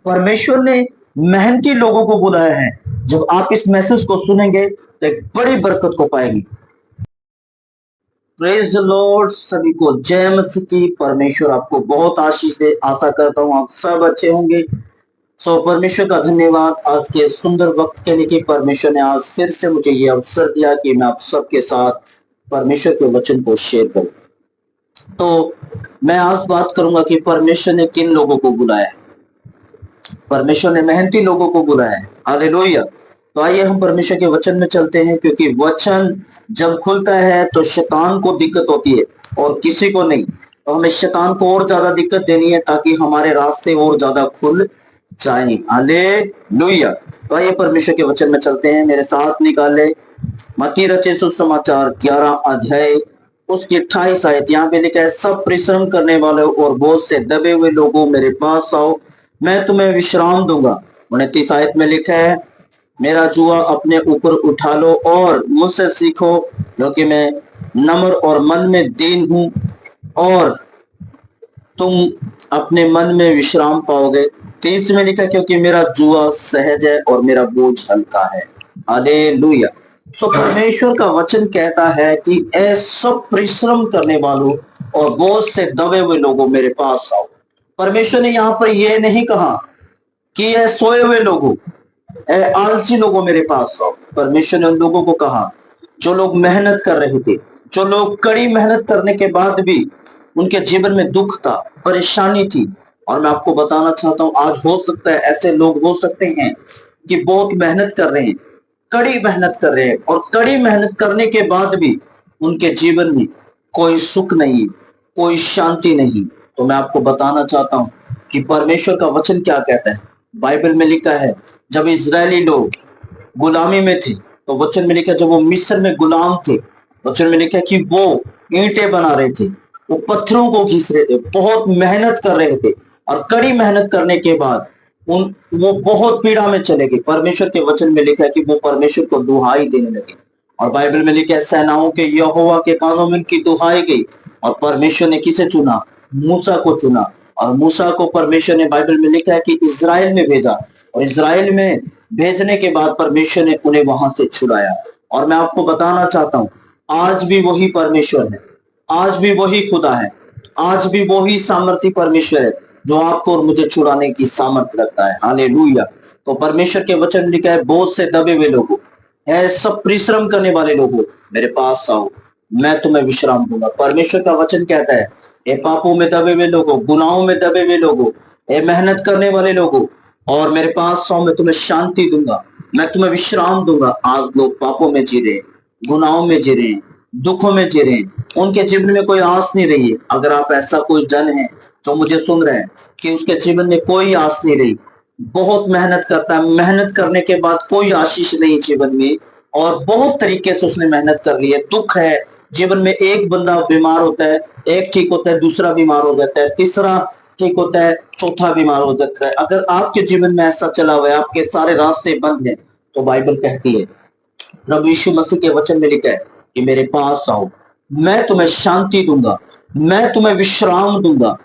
परमेश्वर ने मेहनती लोगों को बुलाया है। जब आप इस मैसेज को सुनेंगे तो एक बड़ी बरकत को पाएंगे। Praise the Lord. सभी को जय मसीह की। परमेश्वर आपको बहुत आशीष दे। आशा करता हूँ आप सब अच्छे होंगे। परमेश्वर का धन्यवाद आज के सुंदर वक्त के लिए कि परमेश्वर ने आज फिर से मुझे ये अवसर दिया कि मैं आप सबके साथ परमेश्वर के वचन को शेयर करूं। तो मैं आज बात करूंगा कि परमेश्वर ने किन लोगों को बुलाया। परमेश्वर ने मेहनती लोगों को बुलाया है। हालेलुया। तो आइए हम परमेश्वर के वचन में चलते हैं, क्योंकि वचन जब खुलता है तो शैतान को दिक्कत होती है और किसी को नहीं। तो हमें शैतान को और ज्यादा दिक्कत देनी है ताकि हमारे रास्ते और ज्यादा खुल जाएं। हालेलुया। तो आइए परमेश्वर के वचन में चलते हैं। मेरे साथ निकाले मत्ती रचित सुसमाचार 11 अध्याय उसकी 28 आयत। यहाँ पे लिखा है, सब परिश्रम करने वाले और बोझ से दबे हुए लोगों मेरे पास आओ, मैं तुम्हें विश्राम दूंगा। 29 आयत में लिखा है, मेरा जुआ अपने ऊपर उठा लो और मुझसे सीखो, क्योंकि मैं नम्र और मन में दीन हूं, और तुम अपने मन में विश्राम पाओगे। 30 में लिखा, क्योंकि मेरा जुआ सहज है और मेरा बोझ हल्का है। हालेलुया। तो परमेश्वर का वचन कहता है कि ऐ सब परिश्रम करने वालों और बोझ से दबे हुए लोगों मेरे पास आओ। परमेश्वर ने यहाँ पर यह नहीं कहा कि ये सोए हुए लोगों, आलसी लोगों मेरे पास आओ। परमेश्वर ने उन लोगों को कहा जो लोग मेहनत कर रहे थे, जो लोग कड़ी मेहनत करने के बाद भी उनके जीवन में दुख था, परेशानी थी। और मैं आपको बताना चाहता हूं, आज हो सकता है ऐसे लोग हो सकते हैं कि बहुत मेहनत कर रहे हैं, कड़ी मेहनत कर रहे हैं, और कड़ी मेहनत करने के बाद भी उनके जीवन में कोई सुख नहीं, कोई शांति नहीं। तो मैं आपको बताना चाहता हूं कि परमेश्वर का वचन क्या कहता है। बाइबल में लिखा है, जब इजरायली लोग गुलामी में थे तो वचन में लिखा, जब वो मिस्र में गुलाम थे, वचन में लिखा कि वो ईंटें बना रहे थे, वो पत्थरों को घिस रहे थे, बहुत मेहनत कर रहे थे, और कड़ी मेहनत करने के बाद वो बहुत पीड़ा में चले गए। परमेश्वर के वचन में लिखा है कि वो परमेश्वर को दुहाई देने लगे, और बाइबल में लिखा है, सेनाओं के यहोवा के कानों में उनकी दुहाई गई, और परमेश्वर ने किसे चुना? मूसा को चुना। और मूसा को परमेश्वर ने, बाइबल में लिखा है कि इजराइल में भेजा, और इजराइल में भेजने के बाद परमेश्वर ने उन्हें वहां से छुड़ाया। और मैं आपको बताना चाहता हूं, आज भी वही परमेश्वर है, आज भी वही खुदा है, आज भी वही सामर्थी परमेश्वर है जो आपको और मुझे छुड़ाने की सामर्थ्य रखता है। हालेलुया। तो परमेश्वर के वचन में लिखा है, बोझ से दबे हुए लोगों, है सब परिश्रम करने वाले लोगों मेरे पास आओ, मैं तुम्हें विश्राम दूंगा। परमेश्वर का वचन कहता है, ए पापों में दबे हुए लोगों, गुनाहों में दबे हुए लोगों, ए मेहनत करने वाले लोगों, और मेरे पास आओ, मैं तुम्हें शांति दूंगा, मैं तुम्हें विश्राम दूंगा। आज लोग पापों में जी रहे, गुनाहों में जी रहे, दुखों में जी रहे, उनके जीवन में कोई आस नहीं रही है। अगर आप ऐसा कोई जन है जो मुझे सुन रहे हैं कि उसके जीवन में कोई आस नहीं रही, बहुत मेहनत करता है, मेहनत करने के बाद कोई आशीष नहीं जीवन में, और बहुत तरीके से उसने मेहनत कर ली है, दुख है जीवन में, एक बंदा बीमार होता है, एक ठीक होता है, दूसरा बीमार हो जाता है, तीसरा ठीक होता है, चौथा बीमार हो जाता है। अगर आपके जीवन में ऐसा चला हुआ है, आपके सारे रास्ते बंद हैं, तो बाइबल कहती है, प्रभु यीशु मसीह के वचन में लिखा है कि मेरे पास आओ, मैं तुम्हें शांति दूंगा, मैं तुम्हें विश्राम दूंगा।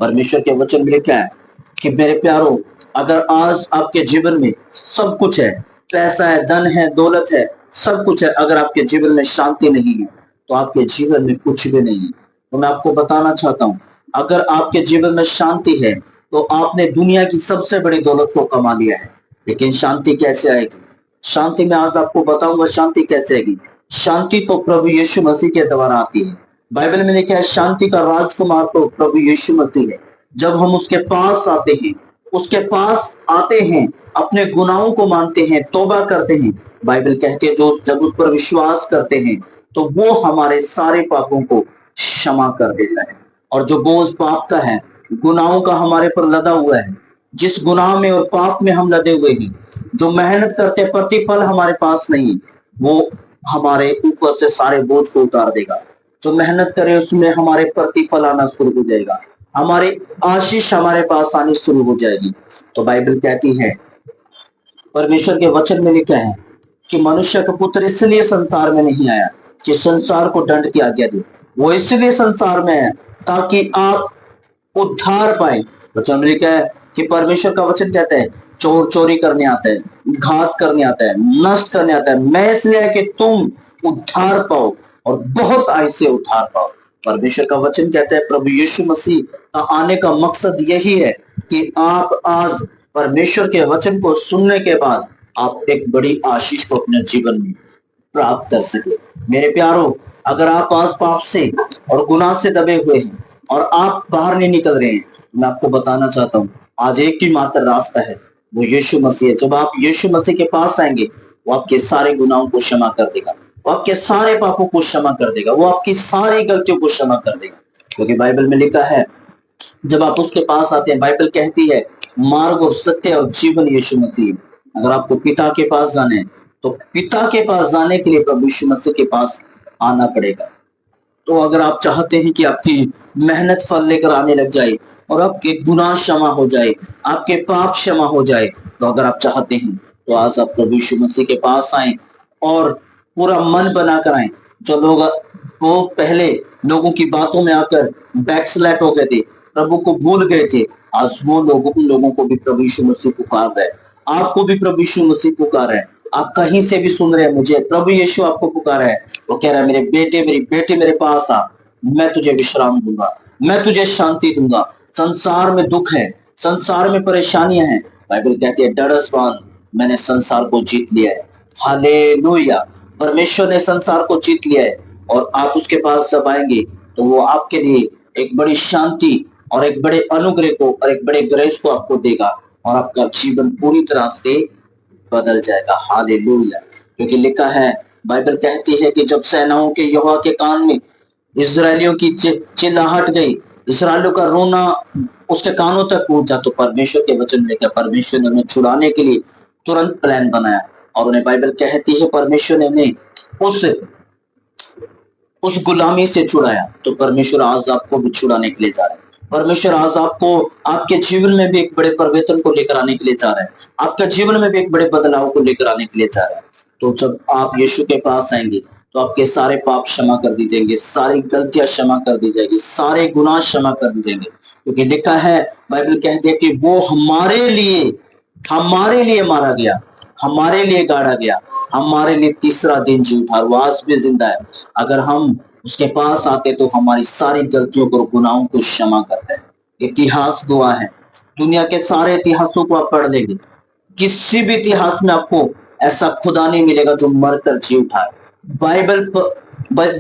परमेश्वर के वचन में लिखा है कि मेरे प्यारों, अगर आज आपके जीवन में सब कुछ है, पैसा है, धन है, दौलत है, सब कुछ है, अगर आपके जीवन में शांति नहीं है तो आपके जीवन में कुछ भी नहीं है। तो मैं आपको बताना चाहता हूं, अगर आपके जीवन में शांति है तो आपने दुनिया की सबसे बड़ी दौलत को कमा लिया है। लेकिन शांति कैसे आएगी? शांति में आज आपको बताऊंगा शांति कैसे आएगी। शांति तो प्रभु यीशु मसीह के द्वारा आती है। बाइबल में लिखा है, शांति का राजकुमार तो प्रभु यीशु मसीह है। जब हम उसके पास आते हैं, उसके पास आते हैं, अपने गुनाहों को मानते हैं, तौबा करते हैं, बाइबल कहती है जो जब उस पर विश्वास करते हैं तो वो हमारे सारे पापों को क्षमा कर देता है। और जो बोझ पाप का है, गुनाहों का हमारे पर लदा हुआ है, जिस गुनाह में और पाप में हम लदे हुए हैं, जो मेहनत करते प्रतिफल हमारे पास नहीं, वो हमारे ऊपर से सारे बोझ को उतार देगा। जो मेहनत करे उसमें हमारे प्रतिफल आना शुरू हो जाएगा, हमारी आशीष हमारे पास आनी शुरू हो जाएगी। तो बाइबल कहती है, परमेश्वर के वचन में लिखा है कि मनुष्य का पुत्र इसलिए संसार में नहीं आया कि संसार को दंड की आज्ञा दे, वो इसलिए संसार में है ताकि आप उद्धार पाए। वचन में लिखा है, कि परमेश्वर का वचन कहता है चोर चोरी करने आता है, घात करने आता है, नष्ट करने आता है। मैं इसलिए है कि तुम उद्धार पाओ और बहुत आय से उद्धार पाओ। परमेश्वर का वचन कहता है प्रभु यीशु मसीह का आने का मकसद यही है कि आप आज परमेश्वर के वचन को सुनने के बाद आप एक बड़ी आशीष को अपने जीवन में प्राप्त कर सके। मेरे प्यारों, अगर आप आज पाप से और गुनाह से दबे हुए हैं और आप बाहर नहीं निकल रहे हैं, मैं आपको बताना चाहता हूँ आज एक ही मात्र रास्ता है, वो यीशु मसीह है। जब आप यीशु मसीह के पास आएंगे, वो आपके सारे गुनाहों को क्षमा कर देगा, वो आपके सारे पापों को क्षमा कर देगा, वो आपकी सारी गलतियों को क्षमा कर देगा। क्योंकि बाइबल में लिखा है जब आप उसके पास आते हैं, बाइबल कहती है मार्ग और सत्य और जीवन यीशु मसीह। अगर आपको पिता के पास जाना है तो पिता के पास जाने के लिए प्रभु यीशु मसीह के पास आना पड़ेगा। तो अगर आप चाहते हैं कि आपकी मेहनत फल लेकर आने लग जाए और आपके गुनाह क्षमा हो जाए, आपके पाप क्षमा हो जाए, तो अगर आप चाहते हैं तो आज आप प्रभु यीशु मसीह के पास आए और पूरा मन बनाकर आए। जो लोग वो पहले लोगों की बातों में आकर बैकस्लैट हो गए थे, प्रभु को भूल गए थे, आज वो लोगों को भी प्रभु यीशु मसीह पुकार रहे, आपको भी प्रभु यीशु मसीह पुकार है। आप कहीं से भी सुन रहे हैं मुझे, प्रभु यीशु आपको पुकार है। वो कह रहा है मेरे बेटे मेरी बेटी मेरे पास आ, मैं तुझे विश्राम दूंगा, मैं तुझे शांति दूंगा। संसार में दुख है, संसार में परेशानियां हैं, बाइबल कहती है डरस बांध, मैंने संसार को जीत लिया है। हालेलुया, परमेश्वर ने संसार को जीत लिया है और आप उसके पास जब आएंगे तो वो आपके लिए एक बड़ी शांति और एक बड़े अनुग्रह को और एक बड़े ग्रेस को आपको देगा और आपका जीवन पूरी तरह से बदल जाएगा। हालेलुया, क्योंकि लिखा है, बाइबल कहती है कि जब सेनाओं के यहोवा के कान में इस्राएलियों की चिल्लाहट गई, इस्राएलियों का रोना उसके कानों तक पहुंचा, तो परमेश्वर के वचन लेकर परमेश्वर ने उन्हें छुड़ाने के लिए तुरंत प्लान बनाया और उन्हें बाइबल कहती है परमेश्वर ने उन्हें उस गुलामी से छुड़ाया। तो परमेश्वर आज आपको भी छुड़ाने के लिए जा रहा है। परमेश्वर आज आपको आपके जीवन में भी एक बड़े परिवर्तन को लेकर आने के लिए जा रहा है, आपके जीवन में भी एक बड़े बदलाव को लेकर आने के लिए जा रहा है। तो जब आप यीशु के पास आएंगे तो आपके सारे पाप क्षमा कर दी जाएंगे, सारी गलतियां क्षमा कर दी जाएगी, सारे गुनाह क्षमा कर दी जाएंगे। क्योंकि लिखा है, बाइबल कहती है कि वो हमारे लिए मारा गया, हमारे लिए गाड़ा गया, हमारे लिए तीसरा दिन जी उठा, वो आज भी जिंदा है। अगर हम उसके पास आते तो हमारी सारी गलतियों को गुनाहों को क्षमा करते हैं। इतिहास गवाह है, दुनिया के सारे इतिहासों को आप पढ़ लेंगे, किसी भी इतिहास में आपको ऐसा खुदा नहीं मिलेगा जो मरकर जी उठा है।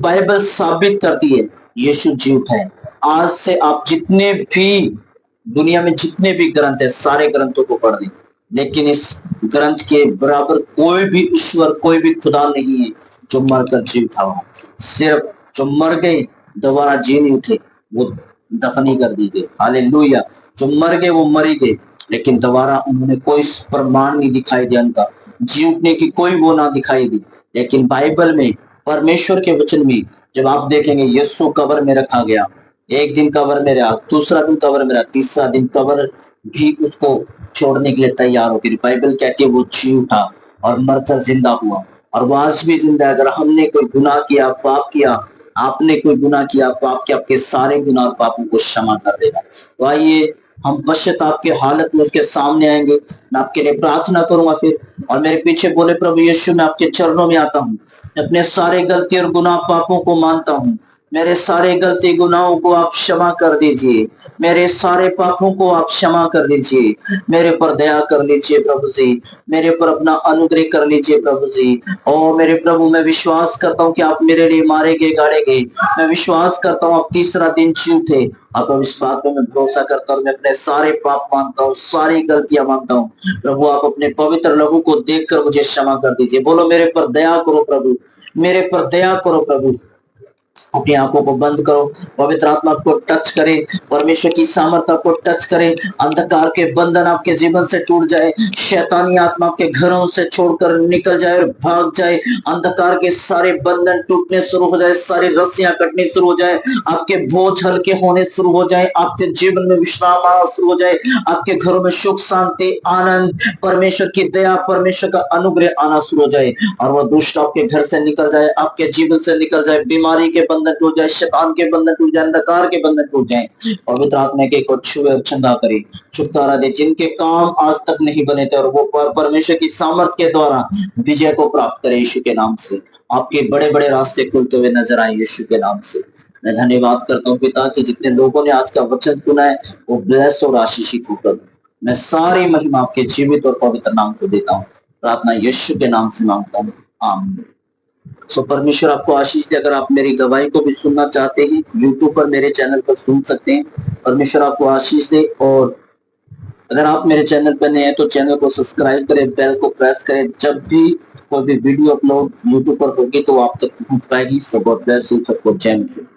बाइबल साबित करती है यीशु जी उठा है। आज से आप जितने भी दुनिया में जितने भी ग्रंथ है, सारे ग्रंथों को पढ़ दें, लेकिन इस ग्रंथ के बराबर कोई भी ईश्वर, कोई भी खुदा नहीं है जो मरकर जी उठा हुआ। सिर्फ जो मर गए दोबारा जी नहीं उठे, वो दफनी कर दी गई। हालेलुया, जो मर गए वो मर ही गए, लेकिन दोबारा उन्होंने कोई प्रमाण नहीं दिखाई दिया, उनका जी उठने की कोई वो ना दिखाई दी। लेकिन बाइबल में, परमेश्वर के वचन में जब आप देखेंगे, यीशु कब्र में रखा गया, एक दिन कब्र में रहा, दूसरा दिन कब्र में रहा, तीसरा दिन कब्र भी उसको छोड़ने के लिए तैयार हो गई। बाइबल कहती है वो जी उठा और मरकर जिंदा हुआ और वो आज भी जिंदा है। अगर हमने कोई गुनाह किया, पाप किया, आपने कोई गुनाह किया, पाप किया, आपके सारे गुनाह और पापों को क्षमा कर देगा। तो आइए हम पश्चाताप के हालत में उसके सामने आएंगे। मैं आपके लिए प्रार्थना करूंगा फिर, और मेरे पीछे बोले प्रभु यीशु मैं आपके चरणों में आता हूँ, अपने सारे गलती और गुनाह पापों को मानता हूँ, मेरे सारे गलती गुनाहों को आप क्षमा कर दीजिए, मेरे सारे पापों को आप क्षमा कर दीजिए, मेरे पर दया कर लीजिए प्रभु जी, मेरे पर अपना अनुग्रह कर लीजिए प्रभु जी। और मेरे प्रभु मैं विश्वास करता हूँ कि आप मेरे लिए मारे गए, गाड़े गए, मैं विश्वास करता हूँ आप तीसरा दिन जी थे। अब इस बात पर मैं भरोसा करता हूँ, मैं अपने सारे पाप मानता हूँ, सारी गलतियां मानता हूँ। प्रभु आप अपने पवित्र लहू को देखकर मुझे क्षमा कर दीजिए। बोलो मेरे पर दया करो प्रभु, मेरे पर दया करो प्रभु। अपनी आंखों को बंद करो, पवित्र आत्मा को टच करे, परमेश्वर की सामर्थ्य को टच करे, अंधकार के बंधन आपके जीवन से टूट जाए, शैतानी आत्मा आपके घरों से छोड़कर निकल जाए और भाग जाए, अंधकार के सारे बंधन टूटने शुरू हो जाए, सारी रस्सियां कटनी शुरू हो जाए, आपके बोझ हल्के होने शुरू हो जाए, आपके जीवन में विश्राम आना शुरू हो जाए, आपके घरों में सुख शांति आनंद, परमेश्वर की दया, परमेश्वर का अनुग्रह आना शुरू हो जाए और वह दुष्ट आपके घर से निकल जाए, आपके जीवन से निकल जाए, बीमारी के बंधन बंधन टूट जाए, शैतान के बंधन टूट जाए, अंधकार के बंधन टूट जाए। पवित्र आत्मा के को छुए और चंगा करे, छुटकारा दे, जिनके काम आज तक नहीं बने थे और वो परमेश्वर की सामर्थ्य के द्वारा विजय को प्राप्त करे यीशु के नाम से। आपके बड़े बड़े रास्ते खुलते हुए नजर आए यीशु के नाम से। मैं धन्यवाद करता हूँ पिता कि जितने लोगों ने आज का वचन सुना है वो ब्लेस और आशीषित होकर। मैं सारी महिमा आपके जीवित और पवित्र नाम को देता हूँ। प्रार्थना यीशु के नाम से मांगता हूँ, आमीन। सो परमेश्वर आपको आशीष दे। अगर आप मेरी गवाही को भी सुनना चाहते हैं, यूट्यूब पर मेरे चैनल पर सुन सकते हैं। परमेश्वर आपको आशीष दे। और अगर आप मेरे चैनल पर नए हैं तो चैनल को सब्सक्राइब करें, बेल को प्रेस करें। जब भी कोई भी वीडियो अपलोड यूट्यूब पर होगी तो आप तक पहुंच पाएगी। सो गॉड ब्लेस यू, सबको जय मसीह।